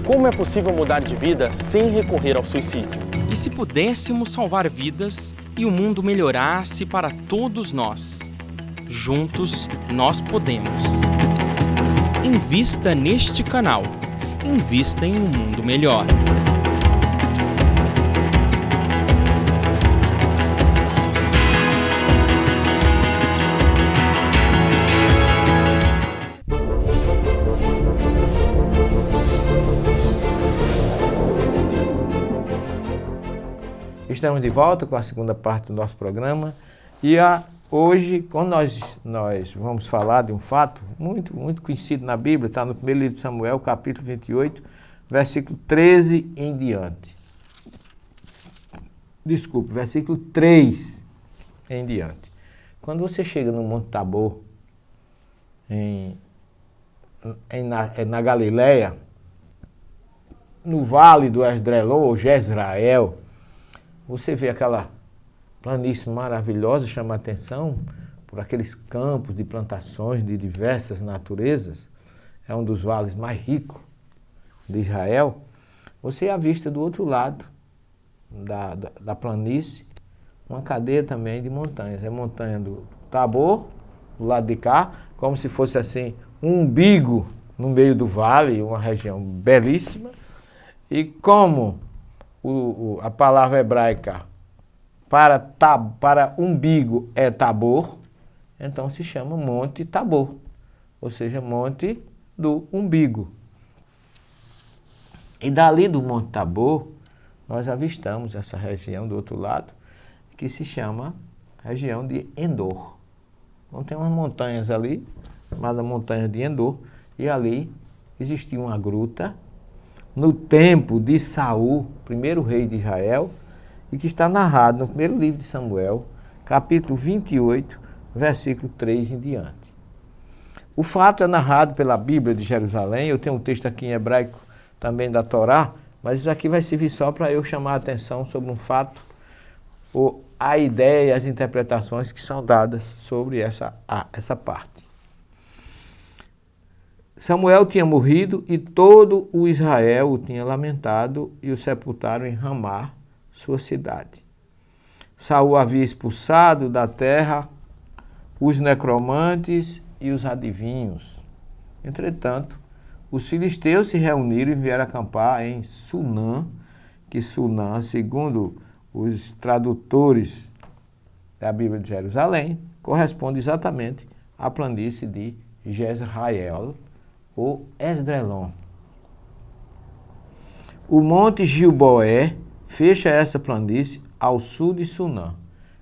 Como é possível mudar de vida sem recorrer ao suicídio? E se pudéssemos salvar vidas e o mundo melhorasse para todos nós? Juntos nós podemos. Invista neste canal. Invista em um mundo melhor. Estamos de volta com a segunda parte do nosso programa e hoje, quando nós vamos falar de um fato muito conhecido na Bíblia, está no primeiro livro de Samuel, capítulo 28, versículo 13 em diante. Desculpe, versículo 3 em diante. Quando você chega no Monte Tabor, na Galileia, no vale do Esdrelon, ou Jezrael, você vê aquela planície maravilhosa, chama a atenção por aqueles campos de plantações de diversas naturezas. É um dos vales mais ricos de Israel. Você avista do outro lado da planície uma cadeia também de montanhas. É a montanha do Tabor, do lado de cá, como se fosse assim um umbigo no meio do vale, uma região belíssima. E como a palavra hebraica para umbigo é Tabor, então se chama Monte Tabor, ou seja, Monte do Umbigo. E dali do Monte Tabor, nós avistamos essa região do outro lado, que se chama região de Endor. Então tem umas montanhas ali, chamadas Montanhas de Endor, e ali existia uma gruta, no tempo de Saul, primeiro rei de Israel, e que está narrado no primeiro livro de Samuel, capítulo 28, versículo 3 em diante. O fato é narrado pela Bíblia de Jerusalém. Eu tenho um texto aqui em hebraico também da Torá, mas isso aqui vai servir só para eu chamar a atenção sobre um fato, ou a ideia e as interpretações que são dadas sobre essa parte. Samuel tinha morrido e todo o Israel o tinha lamentado e o sepultaram em Ramá, sua cidade. Saul havia expulsado da terra os necromantes e os adivinhos. Entretanto, os filisteus se reuniram e vieram acampar em Sunã, que Sunã, segundo os tradutores da Bíblia de Jerusalém, corresponde exatamente à planície de Jezrael, ou Esdrelon. O Monte Gilboé fecha essa planície ao sul de Sunã.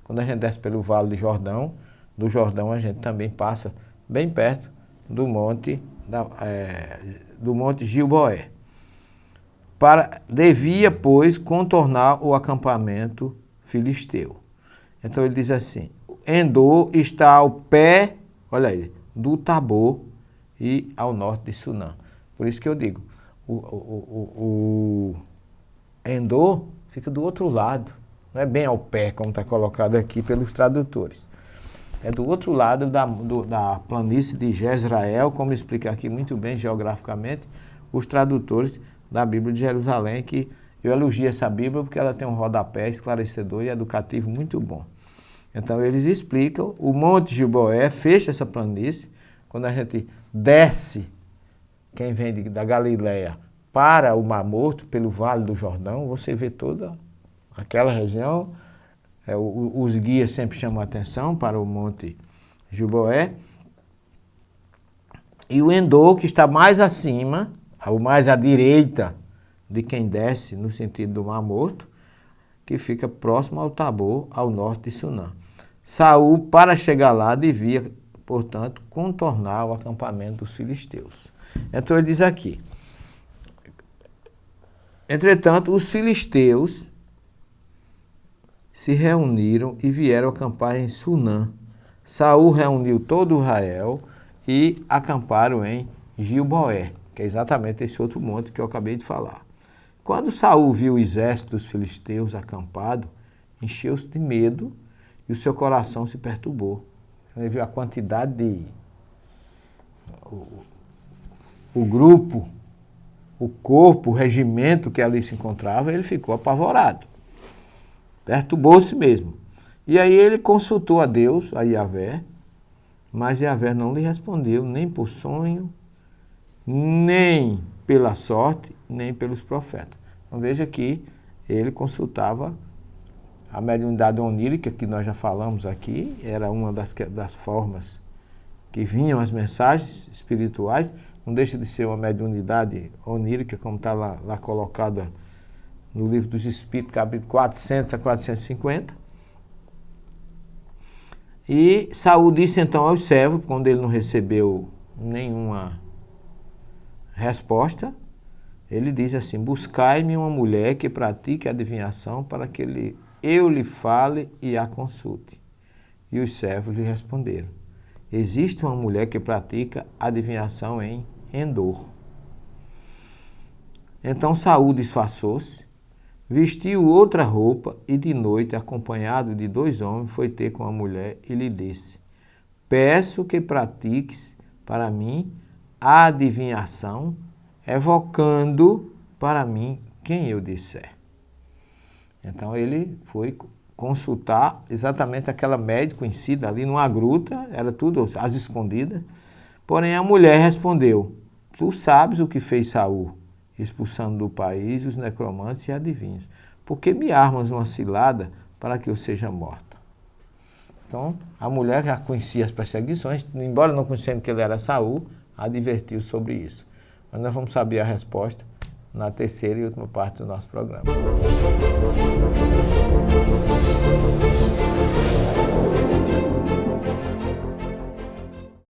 Quando a gente desce pelo Vale do Jordão a gente também passa bem perto do Monte Gilboé. Devia, pois, contornar o acampamento filisteu. Então ele diz assim: Endor está ao pé, olha aí, do Tabor, e ao norte de Sunã. Por isso que eu digo, o Endor fica do outro lado, não é bem ao pé, como está colocado aqui pelos tradutores. É do outro lado da planície de Jezrael, como explica aqui muito bem geograficamente os tradutores da Bíblia de Jerusalém, que eu elogio essa Bíblia porque ela tem um rodapé esclarecedor e educativo muito bom. Então eles explicam, o Monte Gilboé fecha essa planície. Quando a gente desce, quem vem da Galileia, para o Mar Morto, pelo Vale do Jordão, você vê toda aquela região. Os guias sempre chamam a atenção para o Monte Gilboé. E o Endor, que está mais acima, ou mais à direita de quem desce, no sentido do Mar Morto, que fica próximo ao Tabor, ao norte de Sunã. Saul, para chegar lá, devia, portanto, contornar o acampamento dos filisteus. Então ele diz aqui: entretanto, os filisteus se reuniram e vieram acampar em Sunã. Saul reuniu todo Israel e acamparam em Gilboé, que é exatamente esse outro monte que eu acabei de falar. Quando Saul viu o exército dos filisteus acampado, encheu-se de medo e o seu coração se perturbou. Ele viu a quantidade de... O grupo o corpo, o regimento que ali se encontrava, ele ficou apavorado. Perturbou-se mesmo. E aí ele consultou a Deus, a Yahvé, mas Yahvé não lhe respondeu, nem por sonho, nem pela sorte, nem pelos profetas. Então veja que ele consultava a mediunidade onírica, que nós já falamos aqui, era uma das formas que vinham as mensagens espirituais, não deixa de ser uma mediunidade onírica, como está lá colocada no Livro dos Espíritos, capítulo 400 a 450. E Saul disse então aos servos, quando ele não recebeu nenhuma resposta, ele diz assim: buscai-me uma mulher que pratique adivinhação para que eu lhe fale e a consulte. E os servos lhe responderam: existe uma mulher que pratica adivinhação em Endor. Então Saul disfarçou-se, vestiu outra roupa e de noite, acompanhado de 2 homens, foi ter com a mulher e lhe disse: peço que pratiques para mim a adivinhação, evocando para mim quem eu disser. Então ele foi consultar exatamente aquela médium conhecida ali numa gruta, era tudo às escondidas. Porém a mulher respondeu: tu sabes o que fez Saul, expulsando do país os necromantes e adivinhos. Por que me armas uma cilada para que eu seja morta? Então a mulher já conhecia as perseguições, embora não conhecendo que ele era Saul, advertiu sobre isso. Mas nós vamos saber a resposta na terceira e última parte do nosso programa.